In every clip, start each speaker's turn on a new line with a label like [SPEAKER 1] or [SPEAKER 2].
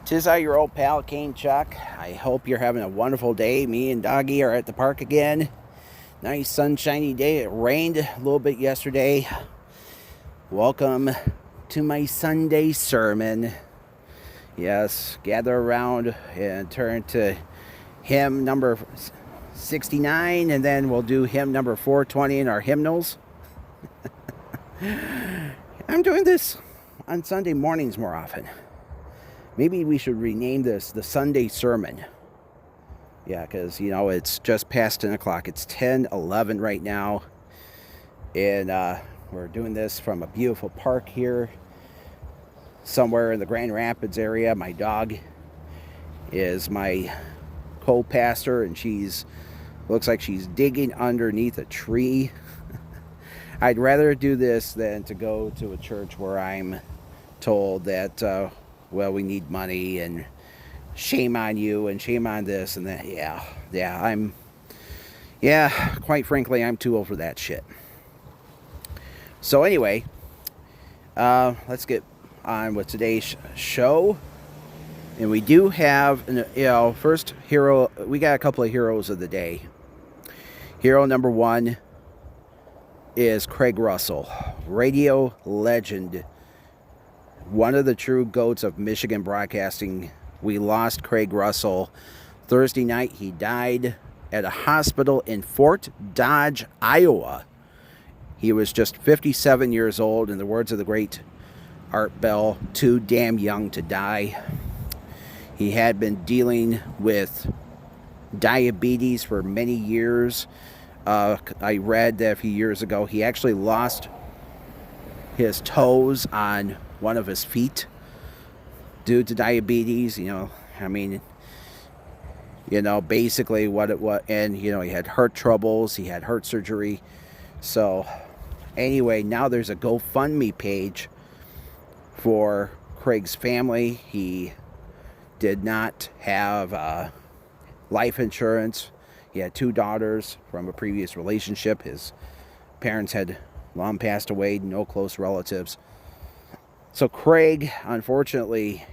[SPEAKER 1] 'Tis I, your old pal, Kane Chuck. I hope you're having a wonderful day. Me and Doggy are at the park again. Nice sunshiny day. It rained a little bit yesterday. Welcome to my Sunday sermon. Yes, gather around and turn to hymn number 69, and then we'll do hymn number 420 in our hymnals. I'm doing this on Sunday mornings more often. Maybe we should rename this the Sunday Sermon. Yeah, because, it's just past 10 o'clock. It's 10:11 right now. And we're doing this from a beautiful park here, somewhere in the Grand Rapids area. My dog is my co-pastor, and looks like she's digging underneath a tree. I'd rather do this than to go to a church where I'm told that, we need money, and shame on you, and shame on this and that. Quite frankly, I'm too old for that shit. So anyway, let's get on with today's show. And we do have, first hero, we got a couple of heroes of the day. Hero number one is Craig Russell, radio legend, one of the true goats of Michigan broadcasting. We lost Craig Russell Thursday night. He died at a hospital in Fort Dodge, Iowa. He was just 57 years old. In the words of the great Art Bell, too damn young to die. He had been dealing with diabetes for many years. I read that a few years ago he actually lost his toes on one of his feet due to diabetes. Basically what it was. And he had heart troubles, he had heart surgery. So anyway, now there's a GoFundMe page for Craig's family. He did not have life insurance. He had two daughters from a previous relationship. His parents had long passed away, no close relatives. So Craig, unfortunately,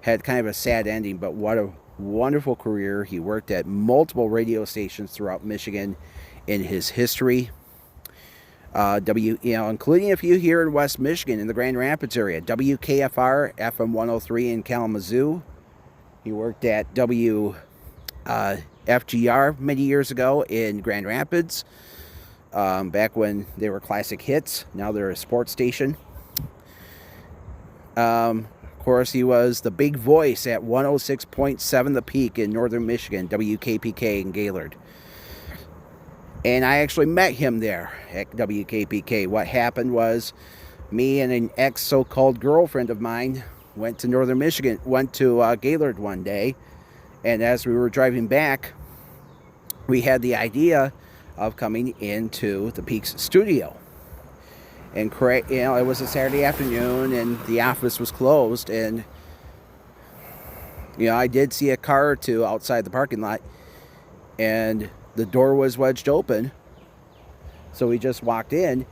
[SPEAKER 1] had kind of a sad ending, but what a wonderful career. He worked at multiple radio stations throughout Michigan in his history. Including a few here in West Michigan in the Grand Rapids area. WKFR, FM 103 in Kalamazoo. He worked at FGR many years ago in Grand Rapids. Back when they were classic hits. Now they're a sports station. Of course, he was the big voice at 106.7 The Peak in northern Michigan, WKPK in Gaylord. And I actually met him there at WKPK. What happened was, me and an ex so-called girlfriend of mine went to northern Michigan, went to Gaylord one day. And as we were driving back, we had the idea of coming into the Peak's studio. And Craig, it was a Saturday afternoon, and the office was closed. And, I did see a car or two outside the parking lot, and the door was wedged open. So we just walked in,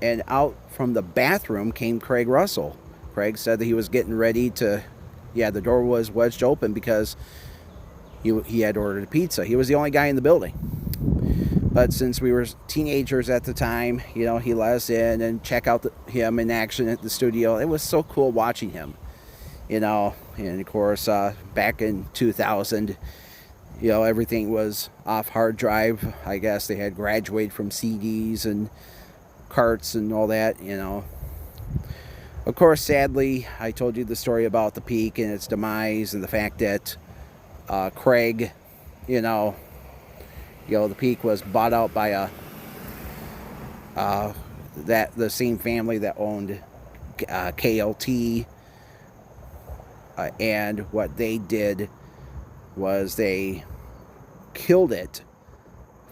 [SPEAKER 1] and out from the bathroom came Craig Russell. Craig said that he was getting ready to, the door was wedged open because he had ordered a pizza. He was the only guy in the building. But since we were teenagers at the time, he let us in and check out him in action at the studio. It was so cool watching him, and of course, back in 2000, everything was off hard drive. I guess they had graduated from CDs and carts and all that, Of course, sadly, I told you the story about the Peak and its demise, and the fact that Craig, the Peak was bought out by the same family that owned KLT, and what they did was they killed it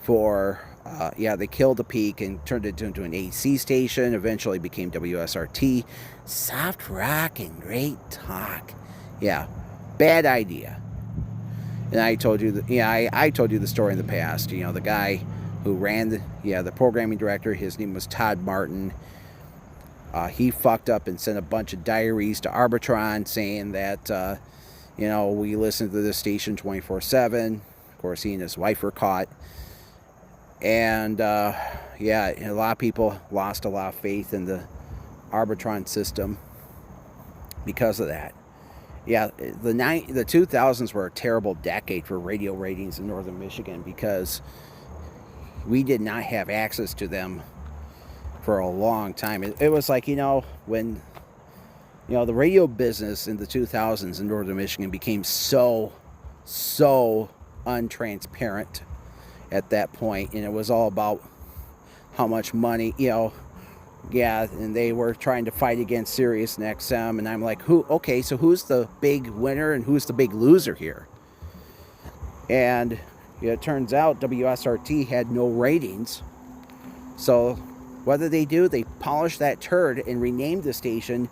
[SPEAKER 1] they killed the Peak and turned it into an AC station. Eventually became WSRT. Soft rock and great talk. Yeah, bad idea. And I told you I told you the story in the past. The guy who ran the programming director, his name was Todd Martin. he fucked up and sent a bunch of diaries to Arbitron saying that, we listened to this station 24/7. Of course, he and his wife were caught. And, a lot of people lost a lot of faith in the Arbitron system because of that. Yeah, the 2000s were a terrible decade for radio ratings in northern Michigan because we did not have access to them for a long time. It was like, when, the radio business in the 2000s in northern Michigan became so untransparent at that point, and it was all about how much money, and they were trying to fight against Sirius and XM, and I'm like, so who's the big winner and who's the big loser here? And it turns out WSRT had no ratings, so what did they do? They polished that turd and renamed the station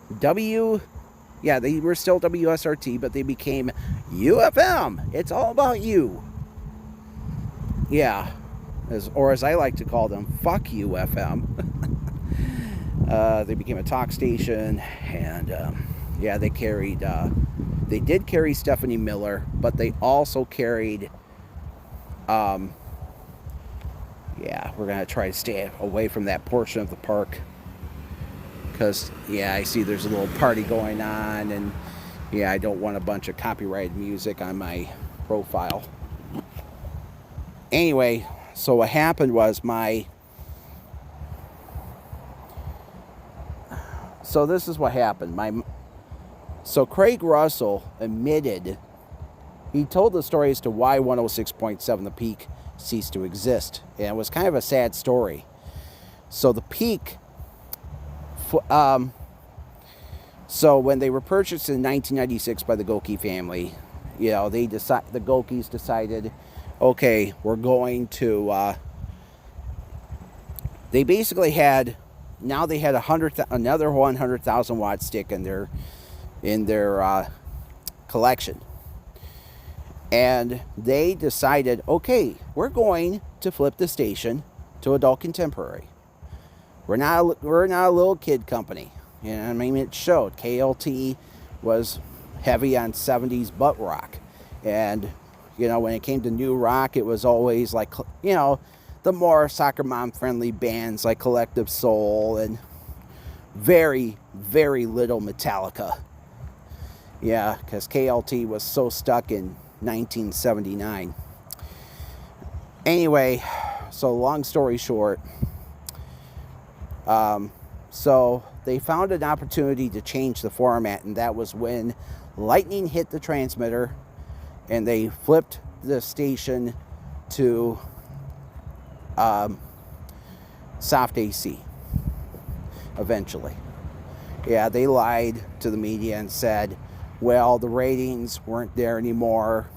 [SPEAKER 1] they were still WSRT, but they became UFM. It's all about you. Yeah, as I like to call them, fuck you, FM. They became a talk station, and they did carry Stephanie Miller, but they also carried, we're going to try to stay away from that portion of the park, because, I see there's a little party going on, and, I don't want a bunch of copyrighted music on my profile. Anyway, so what happened was so this is what happened. So Craig Russell admitted, he told the story as to why 106.7 The Peak ceased to exist. And it was kind of a sad story. So the Peak, so when they were purchased in 1996 by the Goki family, the Gokis decided, okay, we're going to, they basically had, now they had another 100,000 watt stick in their collection. And they decided, okay, we're going to flip the station to adult contemporary. We're not a little kid company. It showed. KLT was heavy on 70s butt rock. And when it came to new rock, it was always like, the more soccer mom friendly bands like Collective Soul and very, very little Metallica. Yeah, because KLT was so stuck in 1979. Anyway, so long story short, so they found an opportunity to change the format, and that was when lightning hit the transmitter and they flipped the station to soft AC eventually. Yeah, they lied to the media and said, well, the ratings weren't there anymore.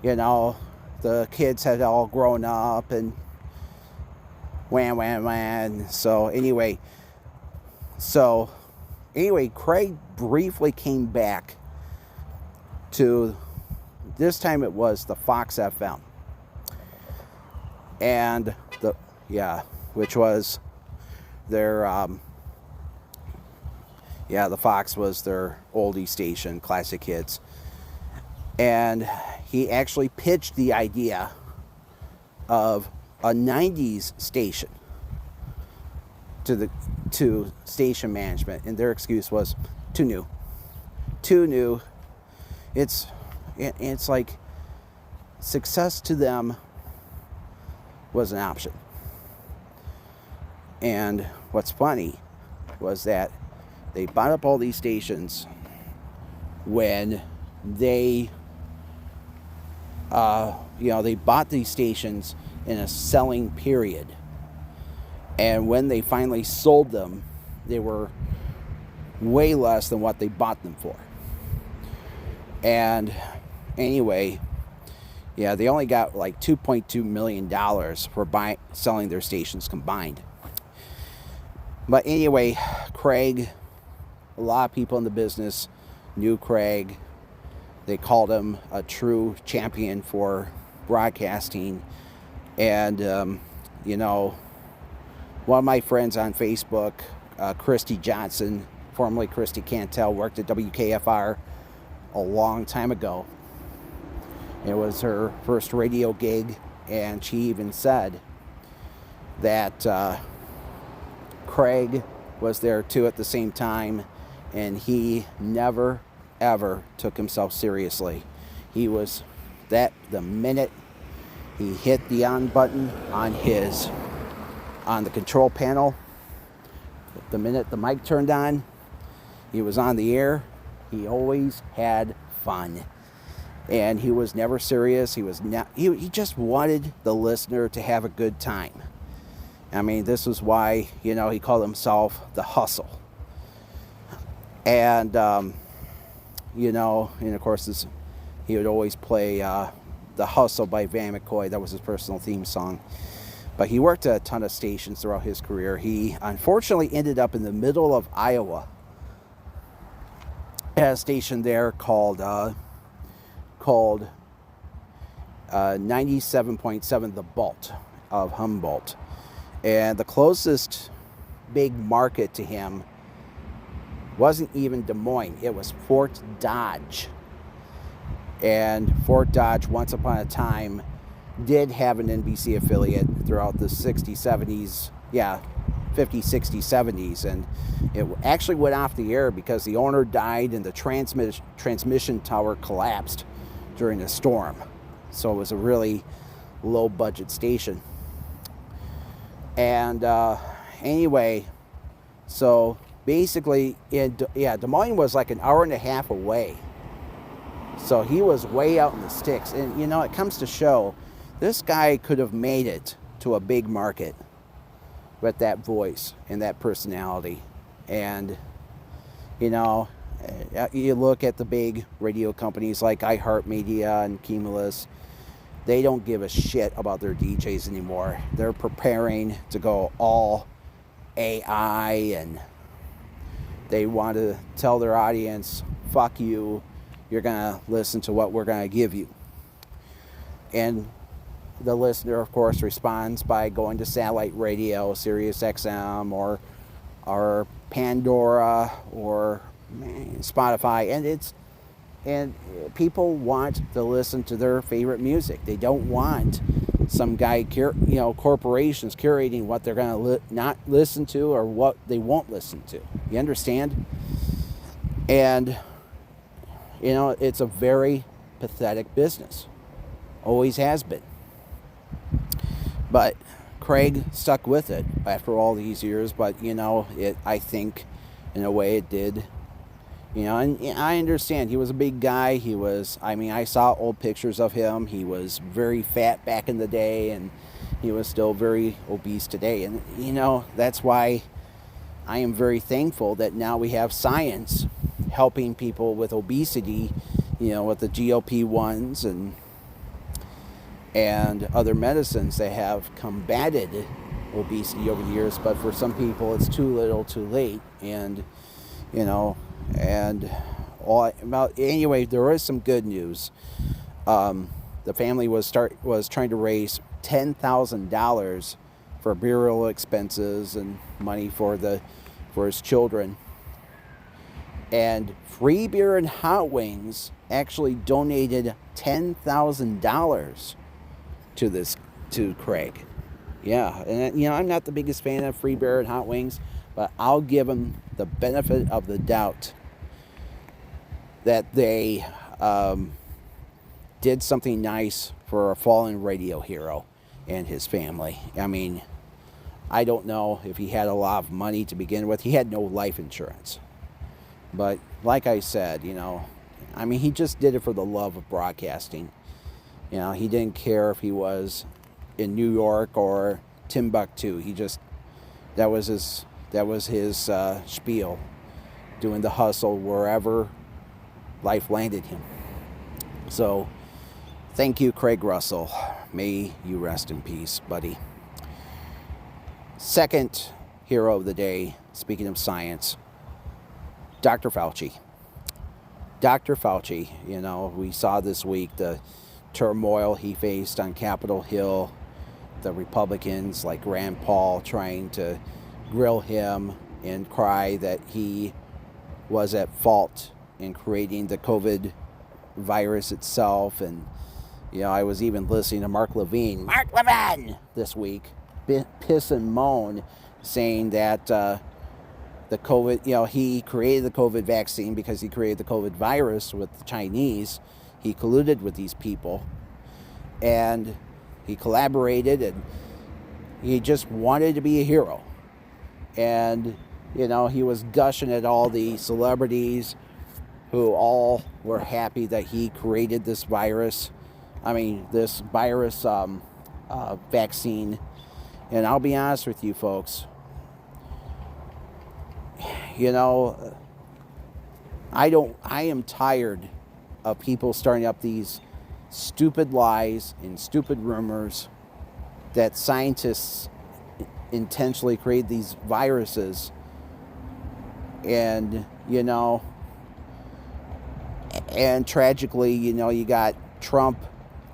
[SPEAKER 1] The kids had all grown up and wham. So anyway, Craig briefly came back to, this time it was the Fox FM. And which was their, the Fox was their oldie station, classic hits. And he actually pitched the idea of a 90s station to station management, and their excuse was too new. It's like success to them was an option. And what's funny was that they bought up all these stations when they bought these stations in a selling period. And when they finally sold them, they were way less than what they bought them for. And anyway, they only got like $2.2 million for selling their stations combined. But anyway, Craig, a lot of people in the business knew Craig. They called him a true champion for broadcasting. And, one of my friends on Facebook, Christy Johnson, formerly Christy Cantel, worked at WKFR a long time ago. It was her first radio gig, and she even said that Craig was there too at the same time, and he never ever took himself seriously. He was the minute he hit the on button on the control panel, the minute the mic turned on, he was on the air. He always had fun, and he was never serious. He just wanted the listener to have a good time. I mean, this is why, he called himself the Hustle. And, and of course, he would always play The Hustle by Van McCoy. That was his personal theme song. But he worked at a ton of stations throughout his career. He unfortunately ended up in the middle of Iowa at a station there called 97.7 The Bolt of Humboldt. And the closest big market to him wasn't even Des Moines. It was Fort Dodge. And Fort Dodge, once upon a time, did have an NBC affiliate throughout the 60s, 70s, 50s, 60s, 70s. And it actually went off the air because the owner died and the transmission tower collapsed during a storm. So it was a really low-budget station. And anyway, so basically, Des Moines was like an hour and a half away. So he was way out in the sticks. And, it comes to show, this guy could have made it to a big market with that voice and that personality. And, you look at the big radio companies like iHeartMedia and Cumulus, they don't give a shit about their DJs anymore. They're preparing to go all AI, and they want to tell their audience, fuck you, you're going to listen to what we're going to give you. And the listener, of course, responds by going to satellite radio, Sirius XM, or Pandora, or Spotify, and people want to listen to their favorite music. They don't want some guy, corporations curating what they're going to not listen to or what they won't listen to. You understand? And, it's a very pathetic business. Always has been. But Craig stuck with it after all these years. But, I think in a way it did. And I understand he was a big guy. I saw old pictures of him. He was very fat back in the day, and he was still very obese today. And, that's why I am very thankful that now we have science helping people with obesity, with the GLP-1s and other medicines that have combated obesity over the years. But for some people, it's too little, too late. And, anyway, there is some good news. The family was trying to raise $10,000 for burial expenses and money for his children. And Free Beer and Hot Wings actually donated $10,000 to Craig. Yeah, and I'm not the biggest fan of Free Beer and Hot Wings, but I'll give them the benefit of the doubt that they did something nice for a fallen radio hero and his family. I don't know if he had a lot of money to begin with. He had no life insurance. But like I said, he just did it for the love of broadcasting. He didn't care if he was in New York or Timbuktu. That was his spiel, doing the hustle wherever life landed him. So, thank you, Craig Russell. May you rest in peace, buddy. Second hero of the day, speaking of science, Dr. Fauci. Dr. Fauci, we saw this week the turmoil he faced on Capitol Hill, the Republicans like Rand Paul trying to grill him and cry that he was at fault in creating the COVID virus itself. And, I was even listening to Mark Levine this week, piss and moan, saying that the COVID, he created the COVID vaccine because he created the COVID virus with the Chinese. He colluded with these people, and he collaborated, and he just wanted to be a hero. And, he was gushing at all the celebrities who all were happy that he created this virus. This virus vaccine. And I'll be honest with you folks, I am tired of people starting up these stupid lies and stupid rumors that scientists intentionally create these viruses. And, and tragically, you got Trump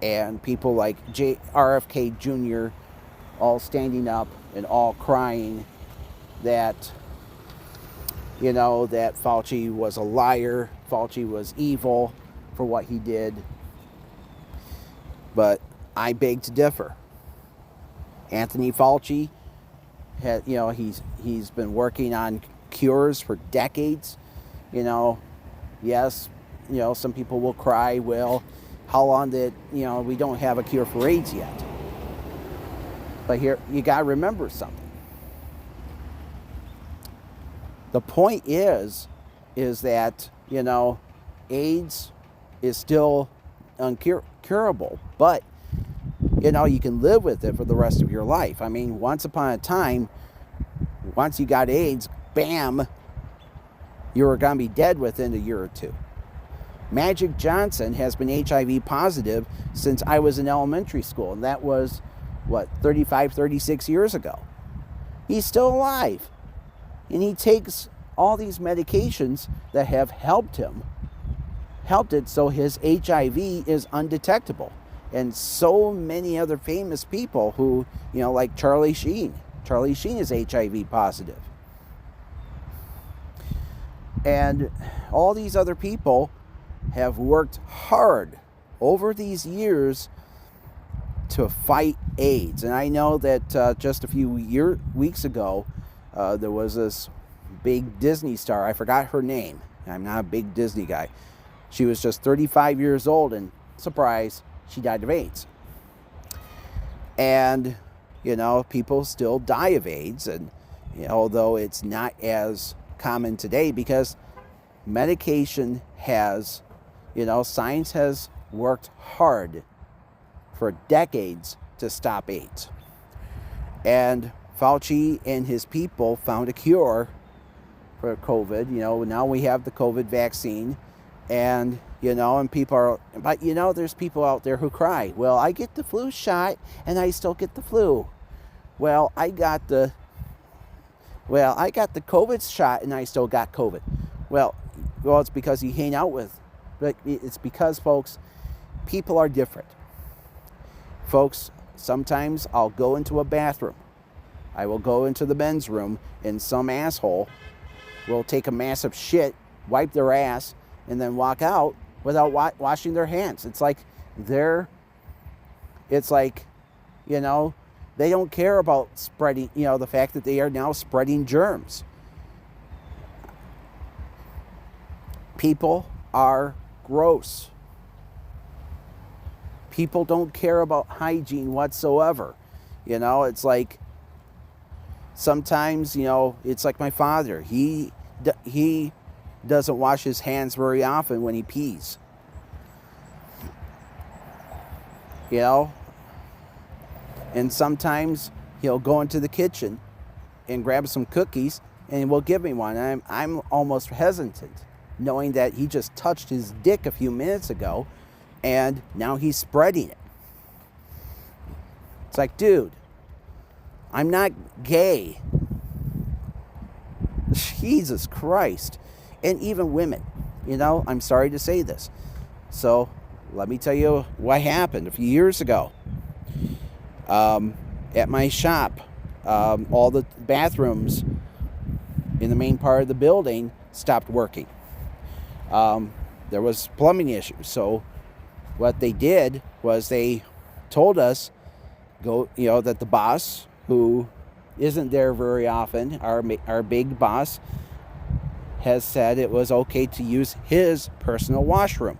[SPEAKER 1] and people like RFK Jr. all standing up and all crying that, that Fauci was a liar, Fauci was evil for what he did. But I beg to differ. Anthony Fauci had, he's been working on cures for decades. Yes, some people will cry, well, how long did, we don't have a cure for AIDS yet. But here, you got to remember something. The point is that, AIDS is still uncurable, but, you can live with it for the rest of your life. Once upon a time, once you got AIDS, bam, you were going to be dead within a year or two. Magic Johnson has been HIV positive since I was in elementary school, and that was, 36 years ago. He's still alive, and he takes all these medications that have helped it so his HIV is undetectable. And so many other famous people who, like Charlie Sheen. Charlie Sheen is HIV positive. And all these other people have worked hard over these years to fight AIDS. And I know that just a few weeks ago, there was this big Disney star. I forgot her name. I'm not a big Disney guy. She was just 35 years old, and surprise, she died of AIDS. And, people still die of AIDS. And, although it's not as common today, because medication has, science has worked hard for decades to stop AIDS. And Fauci and his people found a cure for COVID. Now we have the COVID vaccine. And, and people are, but, there's people out there who cry, well, I get the flu shot and I still get the flu. Well, I got the COVID shot and I still got COVID. Well, it's because you hang out with, but it's because, folks, people are different. Folks, sometimes I'll go into a bathroom. I will go into the men's room, and some asshole will take a massive shit, wipe their ass, and then walk out without washing their hands. It's like they don't care about spreading, the fact that they are now spreading germs. People are gross. People don't care about hygiene whatsoever. It's like sometimes, it's like my father. He doesn't wash his hands very often when he pees. And sometimes he'll go into the kitchen and grab some cookies and will give me one. I'm almost hesitant, knowing that he just touched his dick a few minutes ago and now he's spreading it. It's like, dude, I'm not gay. Jesus Christ. And even women, I'm sorry to say this. So let me tell you what happened a few years ago. At my shop, all the bathrooms in the main part of the building stopped working. There was plumbing issues. So what they did was they told us, that the boss, who isn't there very often, our big boss, has said it was okay to use his personal washroom.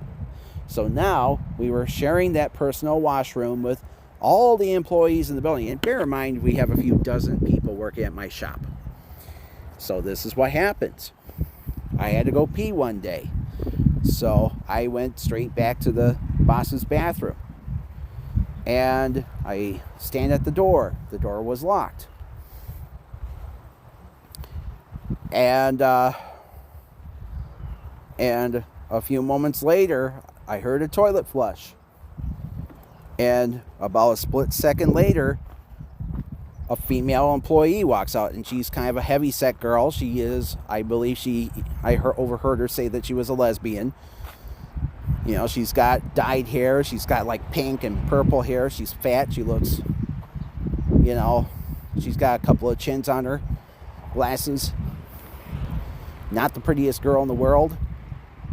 [SPEAKER 1] So now we were sharing that personal washroom with all the employees in the building. And bear in mind, we have a few dozen people working at my shop. So this is what happens. I had to go pee one day. So I went straight back to the boss's bathroom. And I stand at the door. The door was locked. And a few moments later, I heard a toilet flush. And about a split second later, a female employee walks out, and she's kind of a heavy-set girl. She is, I believe overheard her say that she was a lesbian. She's got dyed hair. She's got like pink and purple hair. She's fat. She looks, she's got a couple of chins on her, glasses. Not the prettiest girl in the world.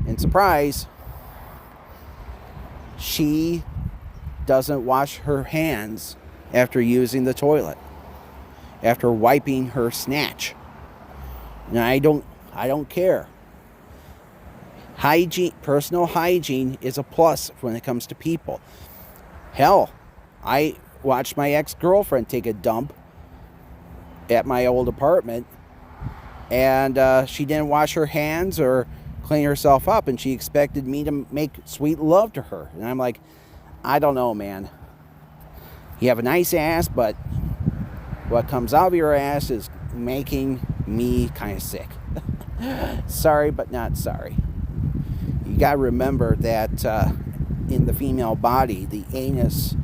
[SPEAKER 1] And surprise, she doesn't wash her hands after using the toilet, after wiping her snatch. And I don't care. Personal hygiene is a plus when it comes to people. Hell, I watched my ex-girlfriend take a dump at my old apartment, and she didn't wash her hands or clean herself up, and she expected me to make sweet love to her. And I'm like, I don't know, man. You have a nice ass, but what comes out of your ass is making me kind of sick. Sorry, but not sorry. You got to remember that in the female body, the anus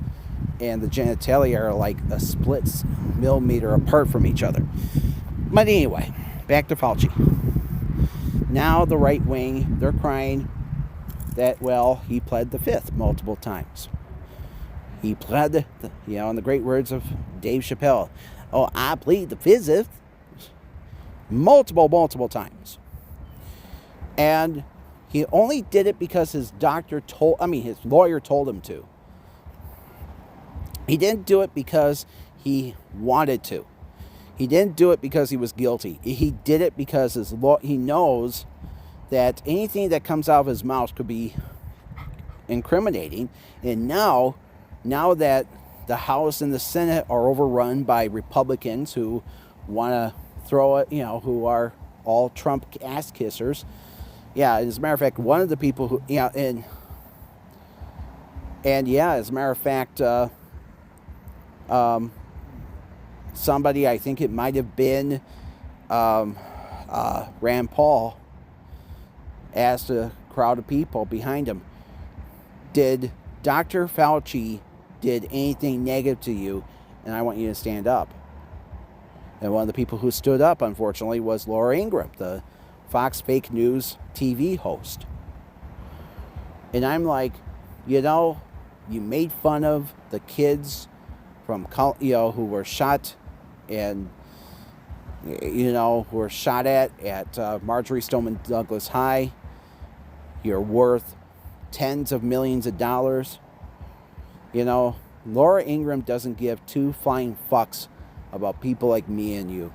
[SPEAKER 1] and the genitalia are like a split millimeter apart from each other. But anyway, back to Fauci. Now the right wing, they're crying that, he pled the fifth multiple times. He pled, in the great words of Dave Chappelle, I plead the fifth, multiple times. And he only did it because his lawyer told him to. He didn't do it because he wanted to. He didn't do it because he was guilty. He did it because he knows that anything that comes out of his mouth could be incriminating. And now that the House and the Senate are overrun by Republicans who want to throw it, who are all Trump ass kissers. Yeah, as a matter of fact, one of the people who, as a matter of fact, somebody, I think it might have been Rand Paul, asked a crowd of people behind him, did Dr. Fauci did anything negative to you, and I want you to stand up. And one of the people who stood up, unfortunately, was Laura Ingraham, the Fox fake news TV host. And I'm like, you made fun of the kids from, who were shot and, who were shot at Marjorie Stoneman Douglas High. You're worth tens of millions of dollars. Laura Ingraham doesn't give two flying fucks about people like me and you.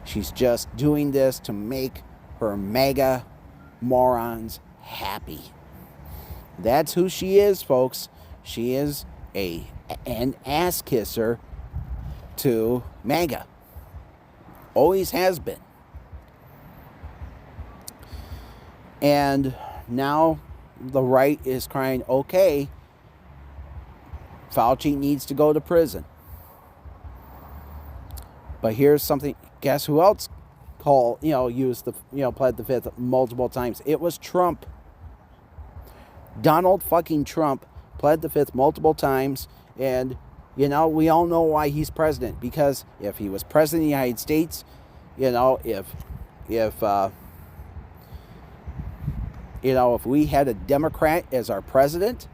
[SPEAKER 1] She's just doing this to make her MAGA morons happy. That's who she is, folks. She is an ass kisser to MAGA. Always has been. And now the right is crying, okay, Fauci needs to go to prison. But here's something, guess who else pled the fifth multiple times? It was Trump. Donald fucking Trump pled the fifth multiple times, and we all know why he's president, because if he was president of the United States, if we had a Democrat as our president,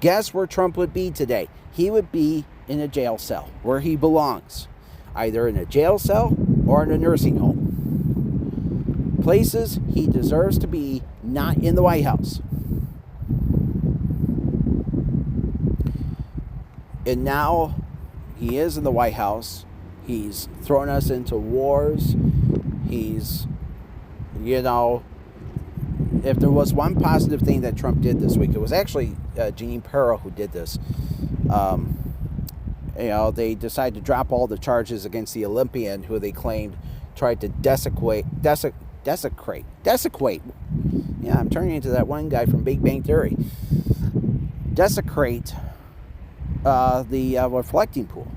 [SPEAKER 1] guess where Trump would be today? He would be in a jail cell where he belongs, either in a jail cell or in a nursing home. places he deserves to be, not in the White House. And now he is in the White House. He's thrown us into wars. He's, you know, if there was one positive thing that Trump did this week, it was actually Jeanine Pirro who did this. You know, they decided to drop all the charges against the Olympian who they claimed tried to desecrate. Yeah, I'm turning into that one guy from Big Bang Theory. Desecrate the reflecting pool.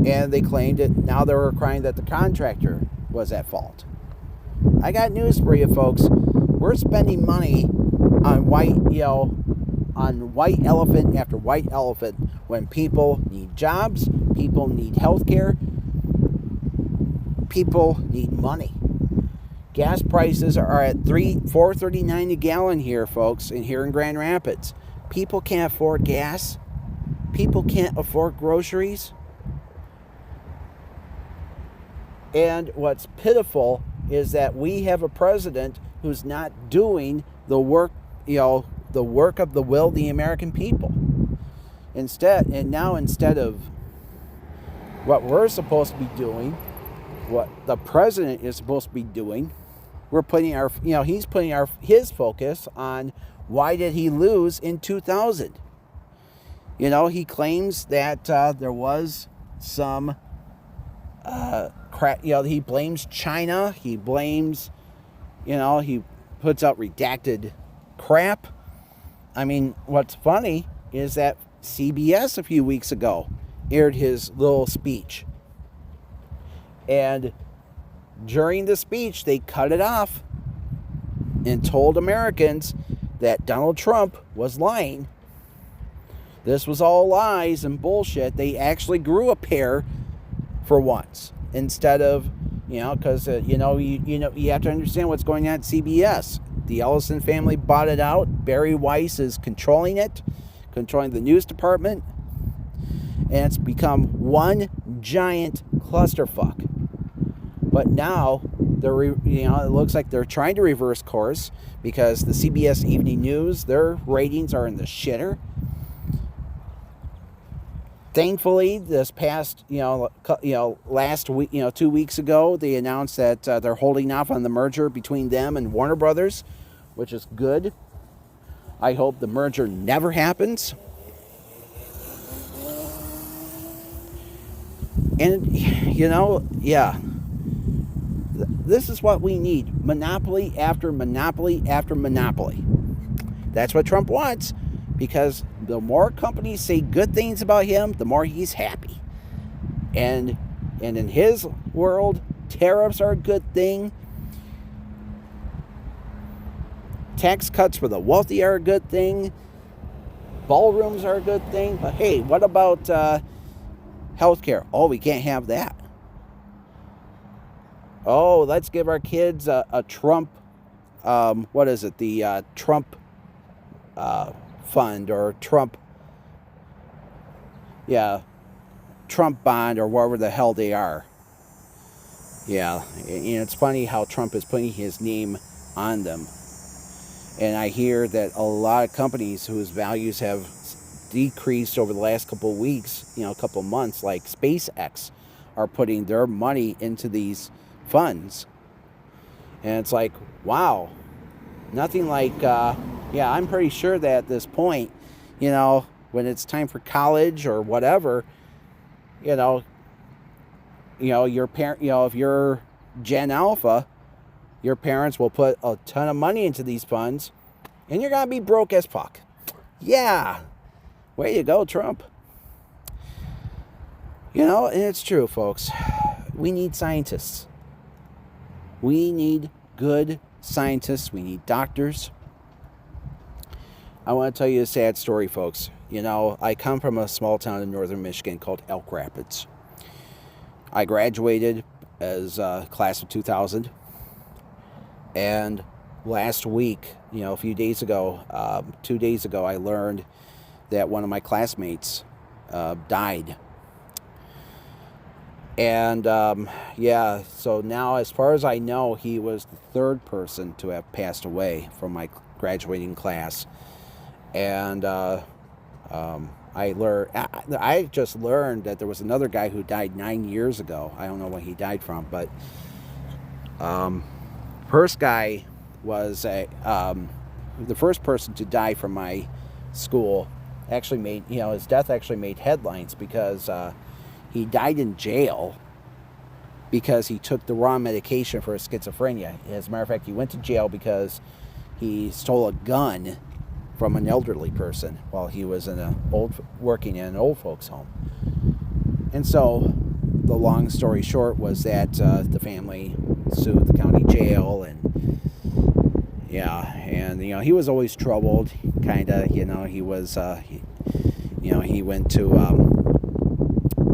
[SPEAKER 1] And they claimed it. Now they were crying that the contractor was at fault. I got news for you, folks. We're spending money on white elephant after white elephant when people need jobs, people need health care, people need money. Gas prices are at $4.39 a gallon here, folks, and here in Grand Rapids. People can't afford gas. People can't afford groceries. And what's pitiful is that we have a president who's not doing the work, the work of the will of the American people. Instead of what we're supposed to be doing, what the president is supposed to be doing, we're putting he's putting his focus on why did he lose in 2000. He claims that there was some crap. He blames China. He blames, he puts out redacted crap. I mean, what's funny is that CBS a few weeks ago aired his little speech. And during the speech, they cut it off and told Americans that Donald Trump was lying. This was all lies and bullshit. They actually grew a pair for once instead of, because you have to understand what's going on at CBS. The Ellison family bought it out. Barry Weiss is controlling it, controlling the news department, and it's become one giant clusterfuck. But now it looks like they're trying to reverse course because the CBS Evening News, their ratings are in the shitter. Thankfully, this past, last week, 2 weeks ago, they announced that they're holding off on the merger between them and Warner Brothers, which is good. I hope the merger never happens. And, this is what we need. Monopoly after monopoly after monopoly. That's what Trump wants, because the more companies say good things about him, the more he's happy. And in his world, tariffs are a good thing. Tax cuts for the wealthy are a good thing. Ballrooms are a good thing. But hey, what about healthcare? Oh, we can't have that. Oh, let's give our kids a Trump, the Trump fund or Trump bond or whatever the hell they are. Yeah, it's funny how Trump is putting his name on them. And I hear that a lot of companies whose values have decreased over the last couple of weeks, couple of months, like SpaceX, are putting their money into these funds. And it's like, wow, nothing like, I'm pretty sure that at this point, when it's time for college or whatever, your parent, if you're Gen Alpha, your parents will put a ton of money into these funds, and you're going to be broke as fuck. Yeah. Way to go, Trump. And it's true, folks. We need scientists. We need good scientists. We need doctors. I want to tell you a sad story, folks. I come from a small town in northern Michigan called Elk Rapids. I graduated as class of 2000. And last week, a few days ago, 2 days ago, I learned that one of my classmates died. And yeah, so now as far as I know, he was the third person to have passed away from my graduating class. And I just learned that there was another guy who died 9 years ago. I don't know when he died from, but first guy was the first person to die from my school. Actually made, his death actually made headlines because he died in jail because he took the wrong medication for his schizophrenia. As a matter of fact, he went to jail because he stole a gun from an elderly person while he was working in an old folks home. And so the long story short was that the family sued the county jail, and he was always troubled, kind of. He was he went to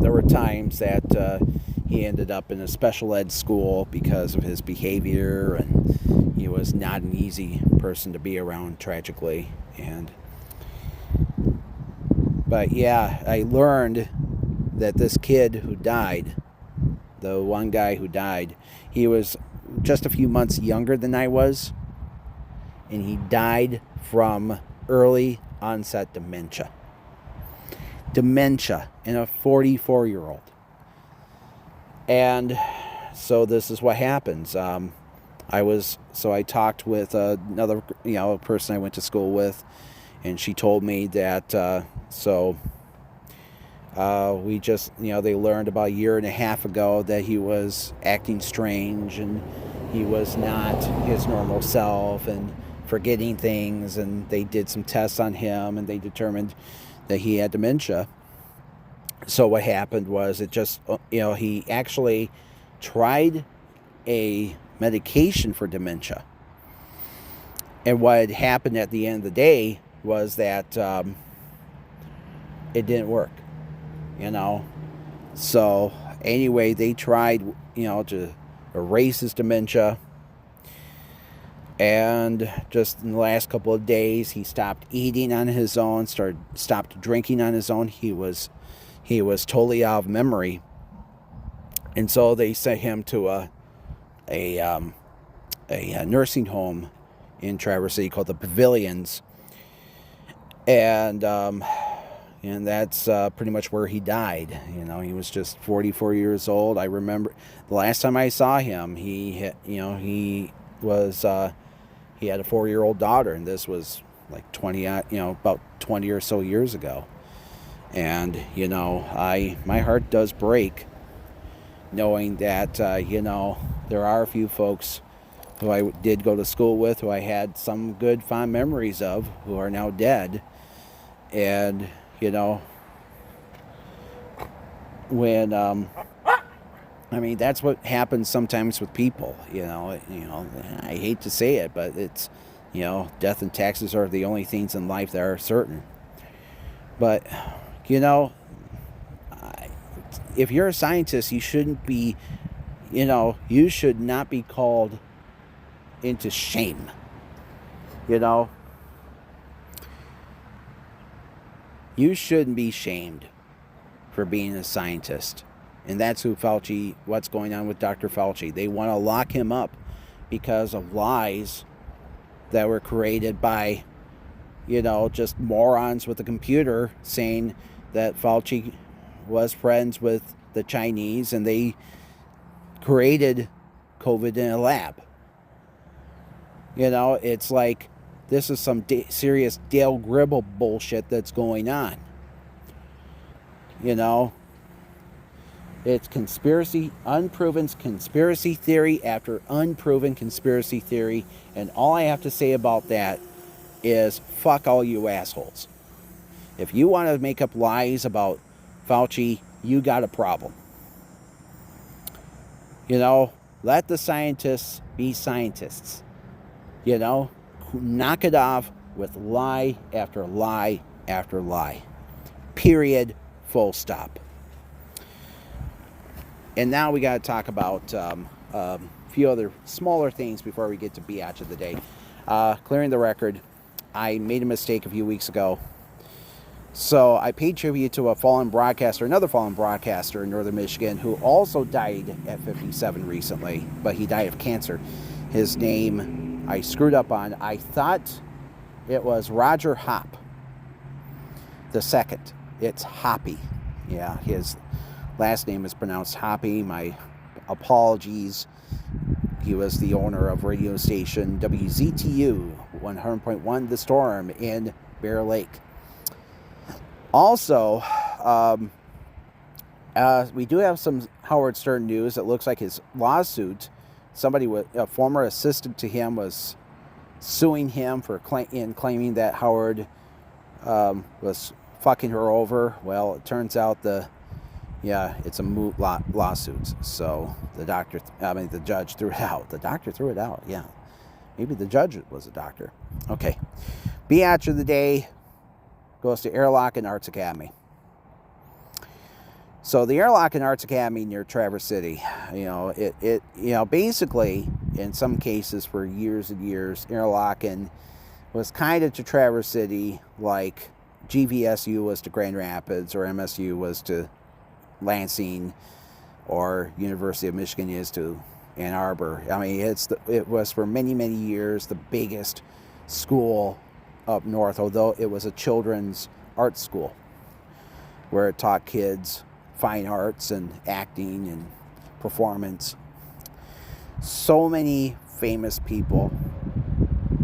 [SPEAKER 1] there were times that he ended up in a special ed school because of his behavior, and he was not an easy person to be around, tragically. But yeah, I learned that this kid who died, the one guy who died, he was just a few months younger than I was, and he died from early onset dementia. Dementia in a 44-year-old. And so this is what happens. I talked with another person I went to school with, and she told me that we just they learned about a year and a half ago that he was acting strange, and he was not his normal self and forgetting things, and they did some tests on him and they determined that he had dementia. So what happened was he actually tried a medication for dementia. And what had happened at the end of the day was that it didn't work, So anyway, they tried, to erase his dementia. And just in the last couple of days, he stopped eating on his own, stopped drinking on his own. He was totally out of memory. And so they sent him to a nursing home in Travwese City called the Pavilions. And that's pretty much where he died. He was just 44 years old. I remember the last time I saw him, he had a 4-year-old daughter, and this was like about 20 or so years ago. And my heart does break knowing that there are a few folks who I did go to school with, who I had some good fond memories of, who are now dead. And when that's what happens sometimes with people. I hate to say it, but it's death and taxes are the only things in life that are certain. But if you're a scientist, you shouldn't be, you should not be called into shame. You shouldn't be shamed for being a scientist. And that's what's going on with Dr. Fauci. They want to lock him up because of lies that were created by, just morons with a computer saying that Fauci was friends with the Chinese and they created COVID in a lab. It's like this is some serious Dale Gribble bullshit that's going on. It's unproven conspiracy theory after unproven conspiracy theory, and all I have to say about that is fuck all you assholes. If you want to make up lies about Fauci, you got a problem. Let the scientists be scientists. Knock it off with lie after lie after lie. Period. Full stop. And now we got to talk about a few other smaller things before we get to Bee-otch of the day. Clearing the record, I made a mistake a few weeks ago. So I paid tribute to another fallen broadcaster in northern Michigan, who also died at 57 recently, but he died of cancer. His name, I screwed up on. I thought it was Roger Hopp II. It's Hoppy. Yeah, his last name is pronounced Hoppy. My apologies. He was the owner of radio station WZTU 100.1 The Storm in Bear Lake. Also, we do have some Howard Stern news. It looks like his lawsuit, a former assistant to him, was suing him for claiming that Howard was fucking her over. Well, it turns out it's a moot lawsuit. So the judge threw it out. The doctor threw it out. Yeah, maybe the judge was a doctor. Okay, Bee-otch of the day goes to Interlochen Arts Academy. So the Interlochen Arts Academy near Travwese City, basically in some cases for years and years, Interlochen was kind of to Travwese City like GVSU was to Grand Rapids, or MSU was to Lansing, or University of Michigan is to Ann Arbor. I mean, it was for many, many years the biggest school up north, although it was a children's art school where it taught kids fine arts and acting and performance. So many famous people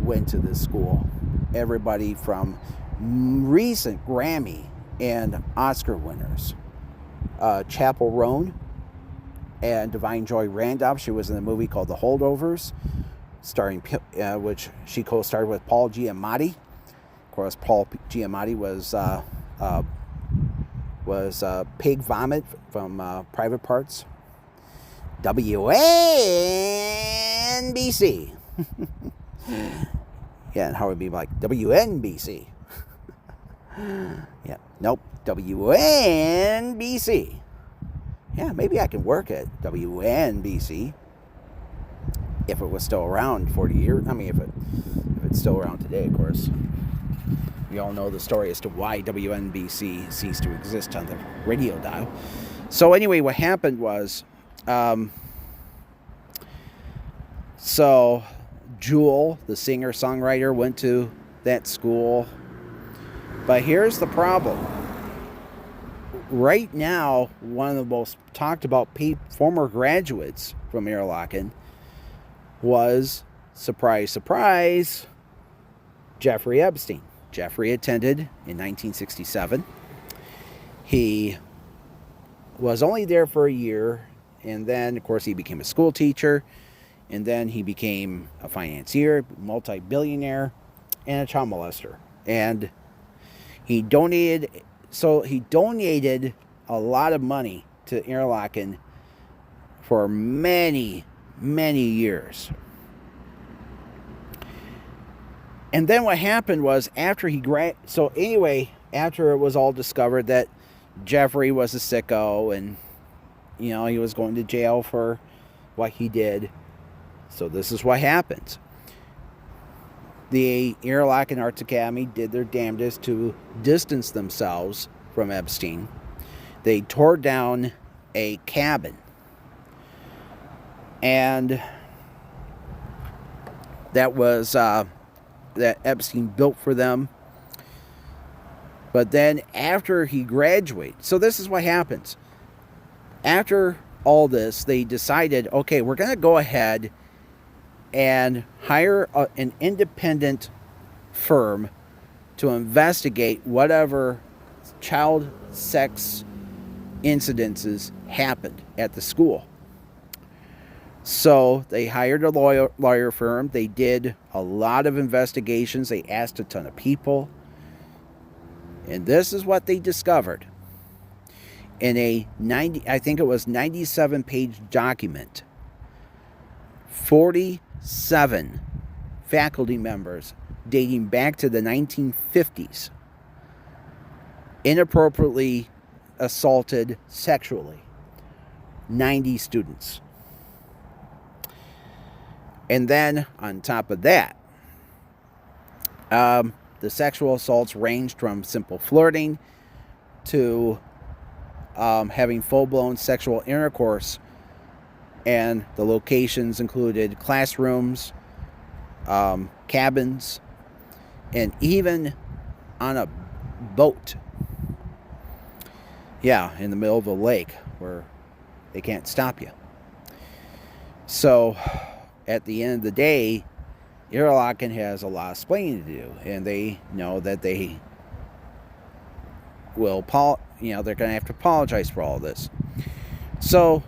[SPEAKER 1] went to this school. Everybody from recent Grammy and Oscar winners. Chappell Roan and Divine Joy Randolph. She was in a movie called The Holdovers, which she co-starred with Paul Giamatti. Of course, Paul Giamatti was Pig Vomit from Private Parts. WNBC. Yeah, and how would it be like WNBC? Yeah, nope, WNBC. Yeah, maybe I can work at WNBC if it was still around 40 years. I mean, if it's still around today, of course. We all know the story as to why WNBC ceased to exist on the radio dial. So anyway, what happened was, so Jewel, the singer-songwriter, went to that school. But here's the problem. Right now, one of the most talked about former graduates from Interlochen was, surprise, surprise, Jeffrey Epstein. Jeffrey attended in 1967. He was only there for a year, and then, of course, he became a school teacher, and then he became a financier, multi-billionaire, and a child molester. And he donated a lot of money to Interlochen for many, many years. And then what happened was, after it was all discovered that Jeffrey was a sicko and, he was going to jail for what he did. So this is what happens. The Interlochen Arts Academy did their damnedest to distance themselves from Epstein. They tore down a cabin. And that was that Epstein built for them. But then after he graduated, so this is what happens. After all this, they decided, okay, we're going to go ahead and hire an independent firm to investigate whatever child sex incidences happened at the school. So they hired a lawyer firm. They did a lot of investigations. They asked a ton of people. And this is what they discovered. In a 97-page document, 47 faculty members dating back to the 1950s inappropriately assaulted sexually 90 students. And then, on top of that, the sexual assaults ranged from simple flirting to having full-blown sexual intercourse, and the locations included classrooms, cabins, and even on a boat. Yeah, in the middle of a lake where they can't stop you. So, at the end of the day, Interlochen has a lot of explaining to do, and they know that they will, they're going to have to apologize for all this. So,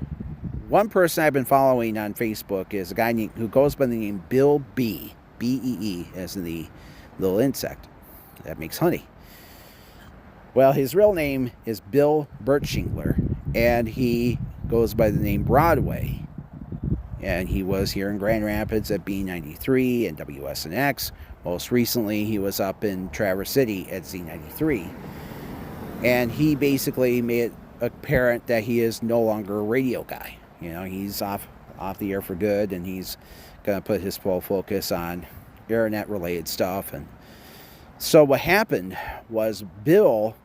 [SPEAKER 1] one person I've been following on Facebook is a guy who goes by the name Bill Bee, B-E-E, as in the little insect that makes honey. Well, his real name is Bill Birchingler, and he goes by the name Broadway. And he was here in Grand Rapids at B93 and WSNX. Most recently, he was up in Travwese City at Z93. And he basically made it apparent that he is no longer a radio guy. He's off the air for good, and he's going to put his full focus on internet-related stuff. And so what happened was Bill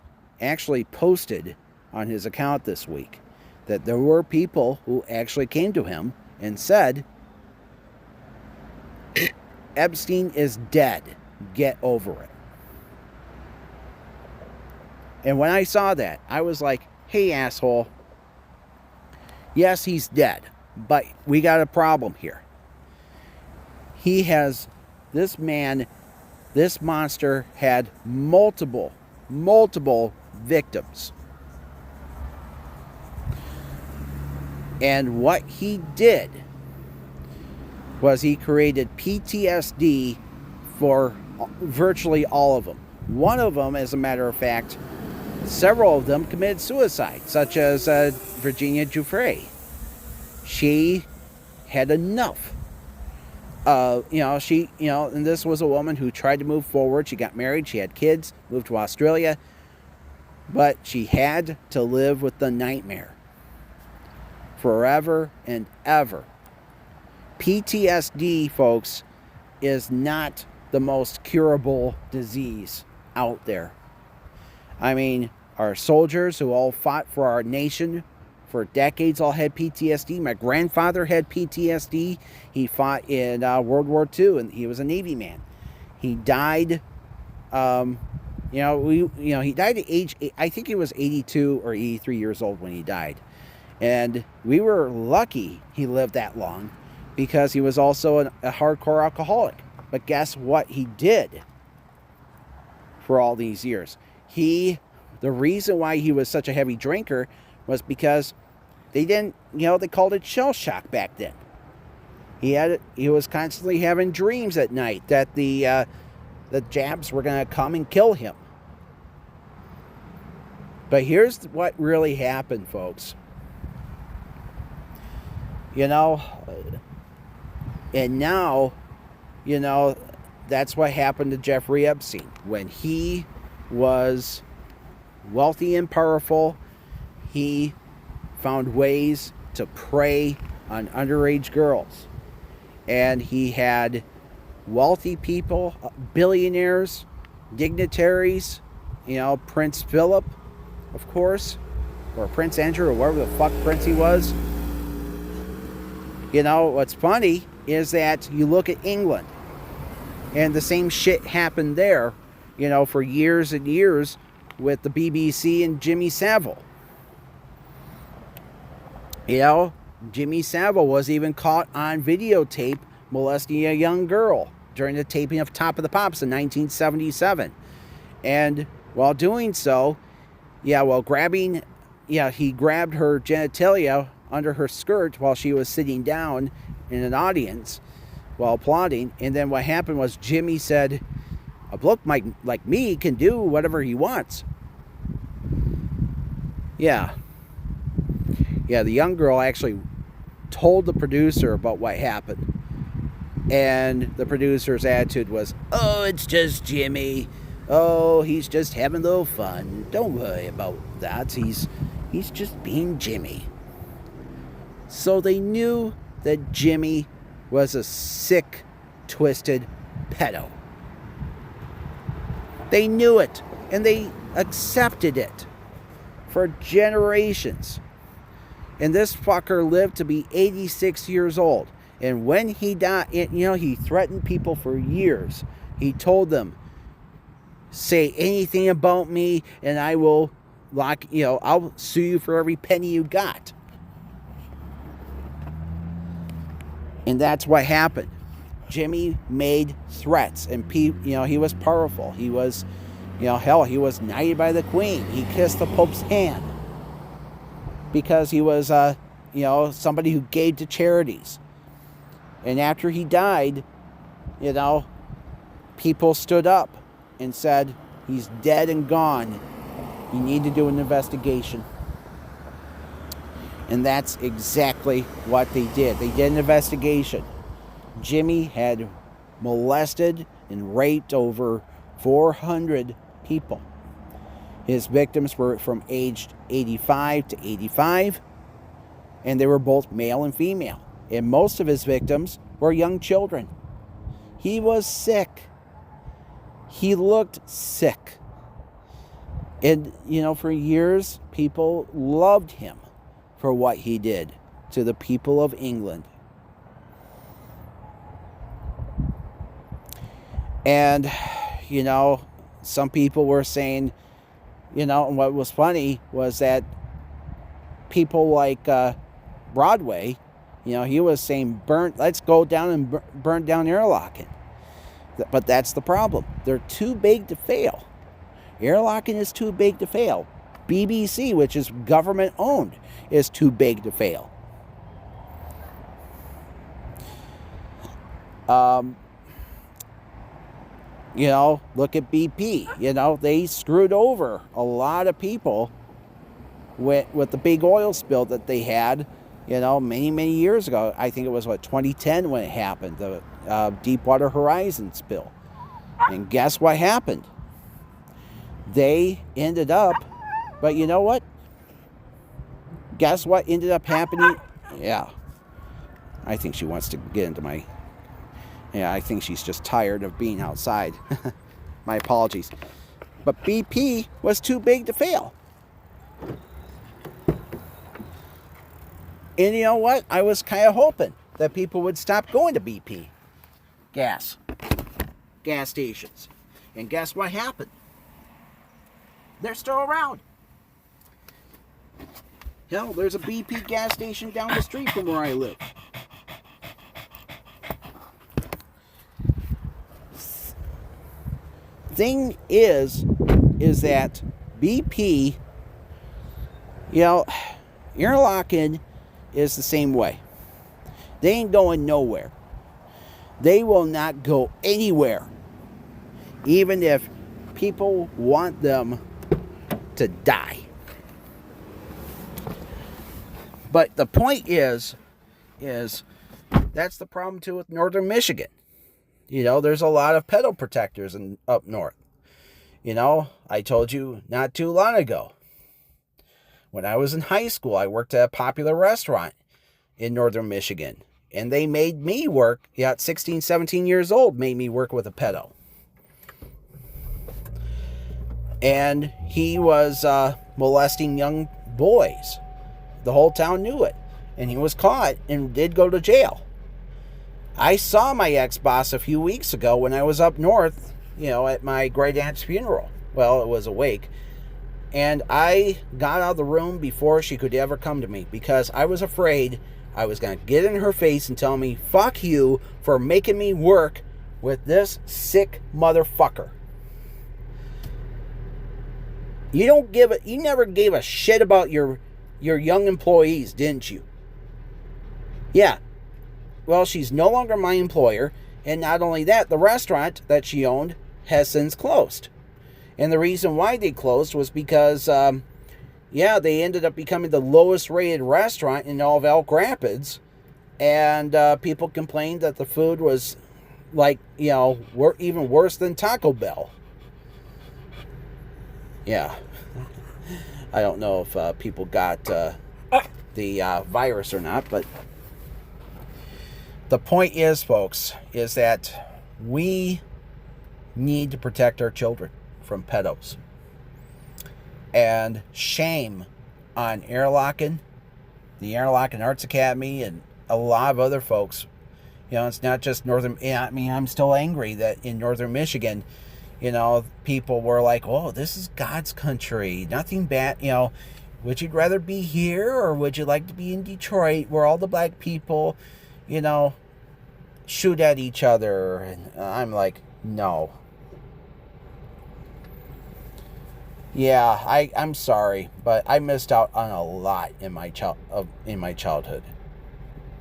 [SPEAKER 1] actually posted on his account this week that there were people who actually came to him and said, Epstein is dead. Get over it. And when I saw that, I was like, hey, asshole. Yes, he's dead, but we got a problem here. This monster had multiple victims. And what he did was he created PTSD for virtually all of them. One of them, as a matter of fact, several of them committed suicide, such as Virginia Giuffre. She had enough. And this was a woman who tried to move forward. She got married, she had kids, moved to Australia, but she had to live with the nightmare forever and ever. PTSD, folks, is not the most curable disease out there. I mean, our soldiers who all fought for our nation for decades all had PTSD. My grandfather had PTSD. He fought in World War II, and he was a Navy man. He died. He died at age, I think he was 82 or 83 years old when he died. And we were lucky he lived that long because he was also a hardcore alcoholic. But guess what he did for all these years? The reason why he was such a heavy drinker was because they called it shell shock back then. He was constantly having dreams at night that the Japs were going to come and kill him. But here's what really happened, folks. And now, that's what happened to Jeffrey Epstein. When he was wealthy and powerful, he found ways to prey on underage girls. And he had wealthy people, billionaires, dignitaries, Prince Philip, of course, or Prince Andrew, or whatever the fuck prince he was. What's funny is that you look at England, and the same shit happened there, for years and years with the BBC and Jimmy Savile. Jimmy Savile was even caught on videotape molesting a young girl during the taping of Top of the Pops in 1977. And while doing so, he grabbed her genitalia under her skirt while she was sitting down in an audience while applauding. And then what happened was Jimmy said, a bloke like me can do whatever he wants. Yeah, the young girl actually told the producer about what happened. And the producer's attitude was, oh, it's just Jimmy. Oh, he's just having a little fun. Don't worry about that. He's just being Jimmy. So they knew that Jimmy was a sick, twisted pedo. They knew it, and they accepted it for generations. And this fucker lived to be 86 years old. And when he died, he threatened people for years. He told them, say anything about me and I will I'll sue you for every penny you got. And that's what happened. Jimmy made threats, and he was powerful. He was, he was knighted by the Queen. He kissed the Pope's hand because he was, somebody who gave to charities. And after he died, people stood up and said, he's dead and gone. You need to do an investigation. And that's exactly what they did. They did an investigation. Jimmy had molested and raped over 400 people. His victims were from aged 85 to 85, and they were both male and female. And most of his victims were young children. He was sick. He looked sick. And, for years, people loved him for what he did to the people of England. And, some people were saying, and what was funny was that people like Broadway, he was saying, let's go down and burn down Interlochen. But that's the problem. They're too big to fail. Interlochen is too big to fail. BBC, which is government owned, is too big to fail. Look at BP. They screwed over a lot of people with the big oil spill that they had, many, many years ago. I think it was, 2010 when it happened, the Deepwater Horizon spill. And guess what happened? They ended up, but you know what? Guess what ended up happening? Yeah. I think she wants to get into my... Yeah, I think she's just tired of being outside. My apologies. But BP was too big to fail. And you know what? I was kind of hoping that people would stop going to BP gas stations. And guess what happened? They're still around. Hell, there's a BP gas station down the street from where I live. Thing is that BP, Interlochen is the same way. They ain't going nowhere. They will not go anywhere, even if people want them to die. But the point is that's the problem too with northern Michigan. There's a lot of pedo protectors up north. I told you not too long ago. When I was in high school, I worked at a popular restaurant in northern Michigan. And they made me work, at 16, 17 years old, made me work with a pedo. And he was molesting young boys. The whole town knew it. And he was caught and did go to jail. I saw my ex-boss a few weeks ago when I was up north, at my great aunt's funeral. Well, it was a wake. And I got out of the room before she could ever come to me because I was afraid I was going to get in her face and tell me, fuck you for making me work with this sick motherfucker. You never gave a shit about your young employees, didn't you? Yeah. Well, she's no longer my employer, and not only that, the restaurant that she owned has since closed. And the reason why they closed was because, they ended up becoming the lowest rated restaurant in all of Elk Rapids, and people complained that the food was even worse than Taco Bell. Yeah. I don't know if people got the virus or not, but the point is, folks, is that we need to protect our children from pedos. And shame on Interlochen, the Interlochen Arts Academy, and a lot of other folks. It's not just northern. I mean, I'm still angry that in northern Michigan, people were like, "Oh, this is God's country. Nothing bad." Would you rather be here, or would you like to be in Detroit, where all the black people, shoot at each other? And I'm like, no. Yeah, I'm sorry, but I missed out on a lot in my childhood.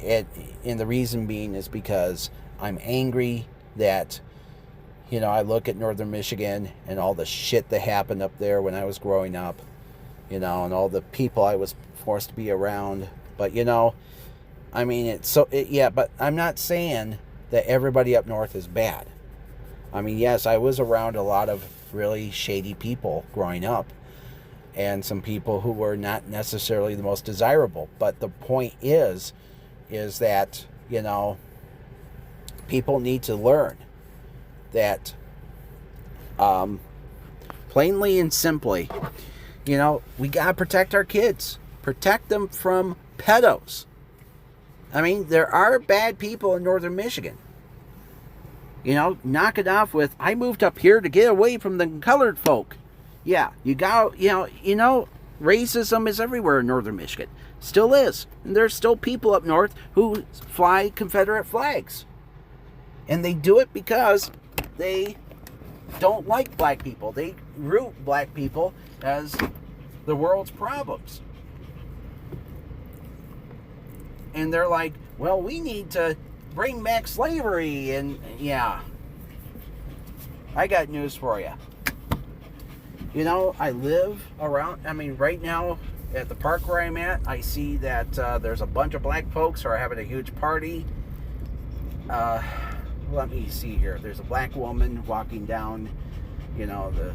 [SPEAKER 1] And the reason being is because I'm angry that, I look at northern Michigan and all the shit that happened up there when I was growing up, and all the people I was forced to be around. But, I mean, but I'm not saying that everybody up north is bad. I mean, yes, I was around a lot of really shady people growing up, and some people who were not necessarily the most desirable. But the point is that, people need to learn that, plainly and simply, we got to protect our kids. Protect them from pedos. I mean, there are bad people in northern Michigan. Knock it off with, I moved up here to get away from the colored folk. Yeah, you got, racism is everywhere in northern Michigan. Still is. And there's still people up north who fly Confederate flags. And they do it because they don't like black people. They root black people as the world's problems. And they're like, well, we need to bring back slavery. And yeah, I got news for you. I live around, right now at the park where I'm at, I see that there's a bunch of black folks who are having a huge party. Let me see here. There's a black woman walking down, the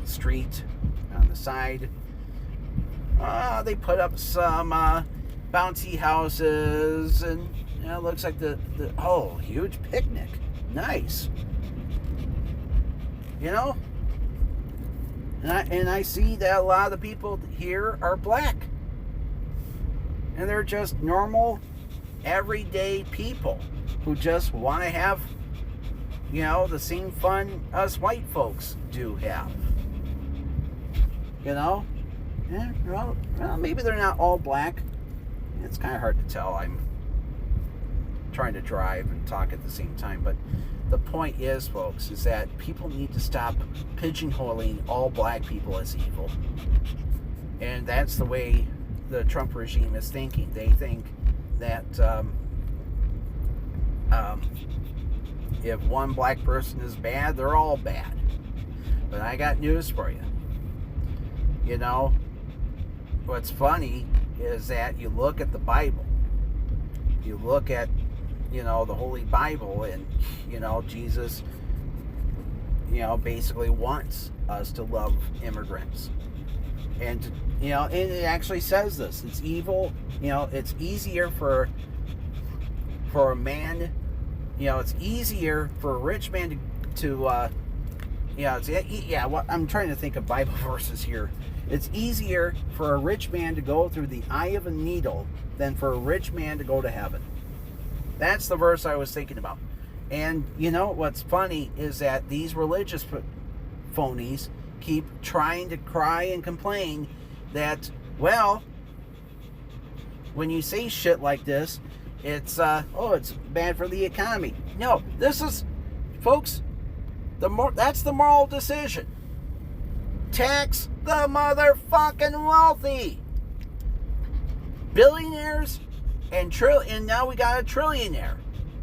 [SPEAKER 1] street on the side. They put up some bouncy houses, and it looks like the huge picnic. Nice. And I see that a lot of the people here are black. And they're just normal, everyday people who just want to have, the same fun us white folks do have. Yeah, well, maybe they're not all black. It's kind of hard to tell. I'm trying to drive and talk at the same time. But the point is, folks, is that people need to stop pigeonholing all black people as evil. And that's the way the Trump regime is thinking. They think that if one black person is bad, they're all bad. But I got news for you. What's funny is that you look at the Bible. You look at, the Holy Bible, and, Jesus, basically wants us to love immigrants. And, and it actually says this. It's evil. It's easier for a man, it's easier for a rich man to I'm trying to think of Bible verses here. It's easier for a rich man to go through the eye of a needle than for a rich man to go to heaven. That's the verse I was thinking about. And what's funny is that these religious phonies keep trying to cry and complain that, well, when you say shit like this, it's it's bad for the economy. No, this is, folks, that's the moral decision. Tax the motherfucking wealthy. Billionaires and now we got a trillionaire,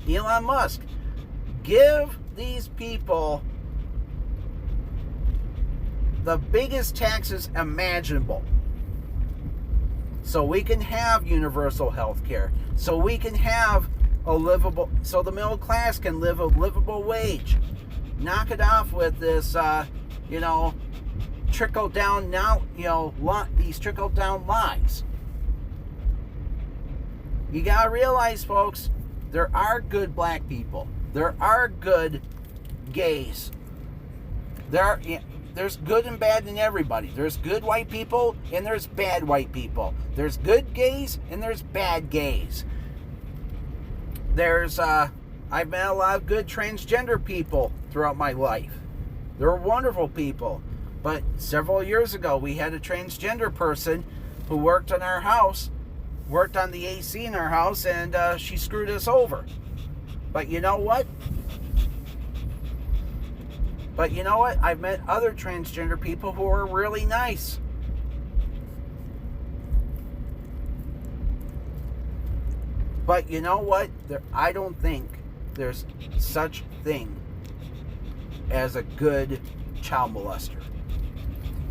[SPEAKER 1] Elon Musk. Give these people the biggest taxes imaginable, so we can have universal health care, so we can have so the middle class can live a livable wage. Knock it off with this, trickle down now, these trickle down lies. You gotta realize, folks, there are good black people. There are good gays. there's good and bad in everybody. There's good white people and there's bad white people. There's good gays and there's bad gays. I've met a lot of good transgender people throughout my life. They're wonderful people. But several years ago, we had a transgender person who worked on our house, worked on the AC in our house, and she screwed us over. But you know what? I've met other transgender people who are really nice. But you know what? I don't think there's such thing as a good child molester.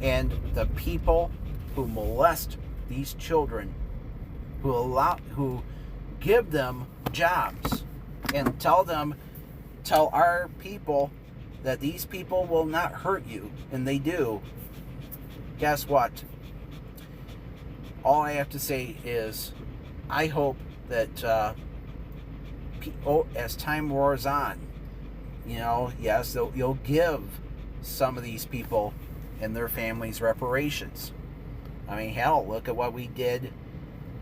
[SPEAKER 1] And the people who molest these children, who give them jobs and tell our people that these people will not hurt you, and they do, guess what? All I have to say is, I hope that as time roars on, yes, you'll give some of these people and their families reparations. I mean, hell, look at what we did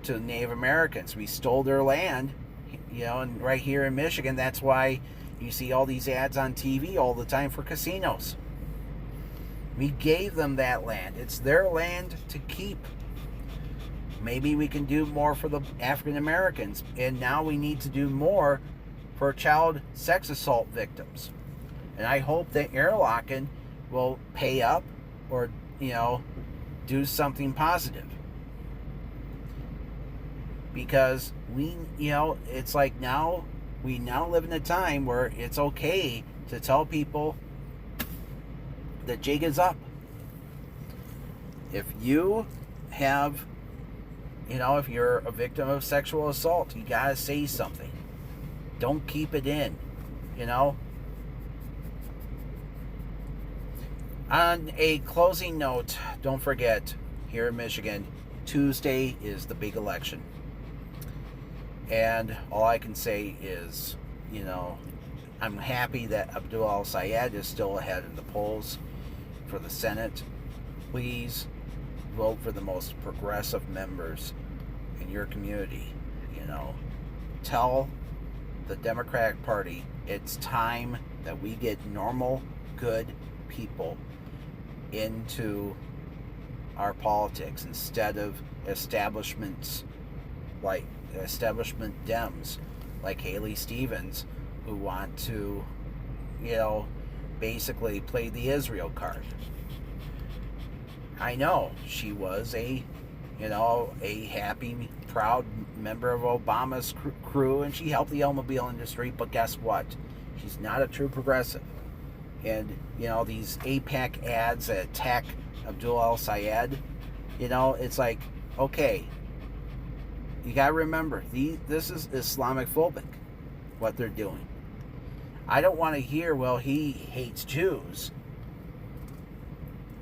[SPEAKER 1] to Native Americans. We stole their land, and right here in Michigan, that's why you see all these ads on TV all the time for casinos. We gave them that land. It's their land to keep. Maybe we can do more for the African Americans, and now we need to do more for child sex assault victims. And I hope that Interlochen will pay up or, do something positive. Because it's like we now live in a time where it's okay to tell people the jig is up. If you have, if you're a victim of sexual assault, you gotta say something. Don't keep it in, On a closing note, don't forget, here in Michigan, Tuesday is the big election. And all I can say is, I'm happy that Abdul al-Sayed is still ahead in the polls for the Senate. Please vote for the most progressive members in your community. Tell the Democratic Party it's time that we get normal, good people into our politics instead of establishment Dems like Haley Stevens, who want to, basically play the Israel card. I know she was a happy, proud member of Obama's crew, and she helped the automobile industry, but guess what? She's not a true progressive. And, these AIPAC ads that attack Abdul al-Sayed, it's like, okay, you gotta remember, this is Islamophobic, what they're doing. I don't want to hear, well, he hates Jews.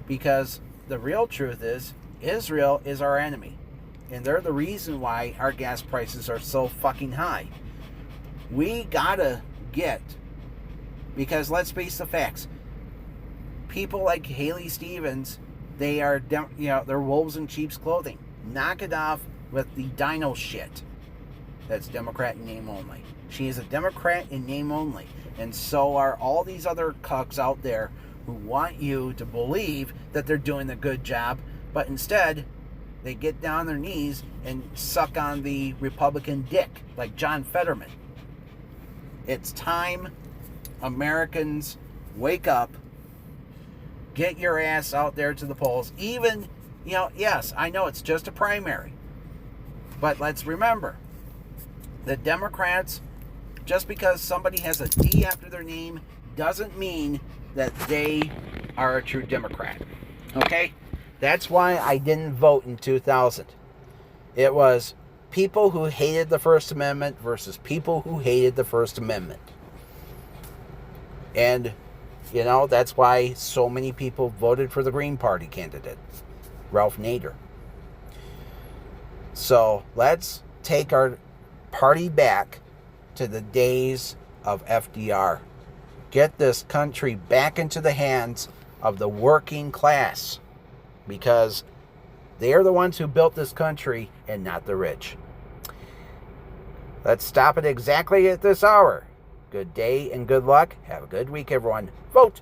[SPEAKER 1] Because the real truth is, Israel is our enemy. And they're the reason why our gas prices are so fucking high. We gotta get, because let's face the facts, people like Haley Stevens, they are, they're wolves in sheep's clothing. Knock it off with the dino shit. That's Democrat in name only. She is a Democrat in name only. And so are all these other cucks out there who want you to believe that they're doing a good job, but instead, they get down on their knees and suck on the Republican dick, like John Fetterman. It's time, Americans, wake up, get your ass out there to the polls. Even, yes, I know it's just a primary, but let's remember, the Democrats, just because somebody has a D after their name, doesn't mean that they are a true Democrat. Okay? That's why I didn't vote in 2000. It was people who hated the First Amendment versus people who hated the First Amendment. And, that's why so many people voted for the Green Party candidate, Ralph Nader. So let's take our party back to the days of FDR. Get this country back into the hands of the working class, because they are the ones who built this country and not the rich. Let's stop it exactly at this hour. Good day and good luck. Have a good week, everyone. Vote.